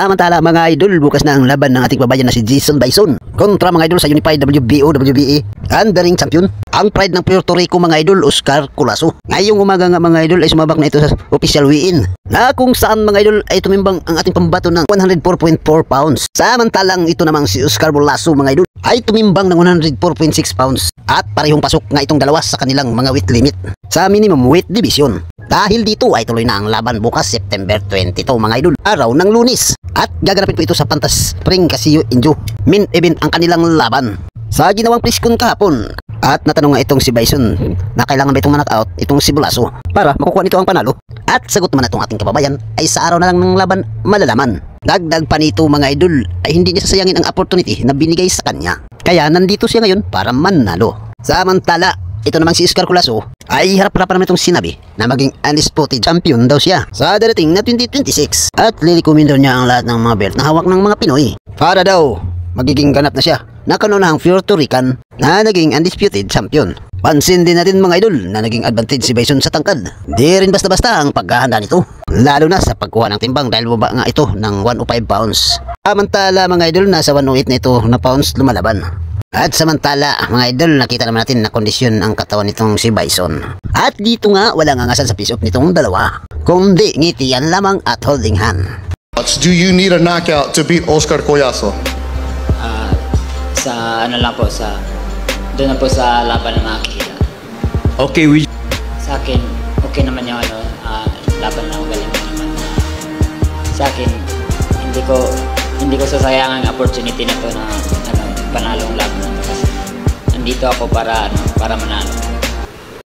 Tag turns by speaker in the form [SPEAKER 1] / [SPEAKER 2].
[SPEAKER 1] Samantala mga idol, bukas na ang laban ng ating babayan na si Jason Bison kontra mga idol sa Unified WBO WBA Undering Champion, ang pride ng Puerto Rico mga idol, Oscar Colasso. Ngayong umaga nga mga idol ay sumabak na ito sa official weigh-in na kung saan mga idol ay tumimbang ang ating pambato ng 104.4 pounds. Samantalang ito namang si Oscar Colasso mga idol ay tumimbang ng 104.6 pounds at parehong pasok nga itong dalawa sa kanilang mga weight limit sa minimum weight division. Dahil dito ay tuloy na ang laban bukas September 22 mga idol, araw ng Lunes, at gaganapin po ito sa Pantas Spring Casio Injo. Main event ang kanilang laban. Sa ginawang preskon kahapon at natanong nga itong si Bison na kailangan ba itong ma-knockout itong si Colasso para makukuha nito ang panalo, at sagot naman itong ating kababayan ay sa araw na lang ng laban malalaman. Dagdag pa nito mga idol ay hindi niya sasayangin ang opportunity na binigay sa kanya, kaya nandito siya ngayon para manalo. Samantala ito namang si Oscar Colasso ay harap-harapan naman itong sinabi na maging undisputed champion daw siya sa darating na 2026 at lilikumin daw niya ang lahat ng mga belt na hawak ng mga Pinoy para daw magiging ganap na siya na kanunahang Puerto Rican na naging undisputed champion. Pansin din natin mga idol na naging advantage si Bison sa tangkad. Di rin basta-basta ang paghahanda nito, lalo na sa pagkuha ng timbang dahil baba nga ito ng 105 pounds. Samantala mga idol, nasa 108 na ito na pounds lumalaban. At samantala mga idol, nakita naman natin na kondisyon ang katawan nitong si Bison. At dito nga walang angasan sa face-off nitong dalawa, kundi ngitian lamang at holding hand.
[SPEAKER 2] Do you need a knockout to beat Oscar Colasso?
[SPEAKER 3] Sa ano lang po, doon na po sa laban na makikita.
[SPEAKER 4] Okay,
[SPEAKER 3] Sa akin, okay naman yung laban na magaling naman. Sa akin, hindi ko sasayangan ang opportunity na to na panalong laban na to, kasi nandito ako para manalo.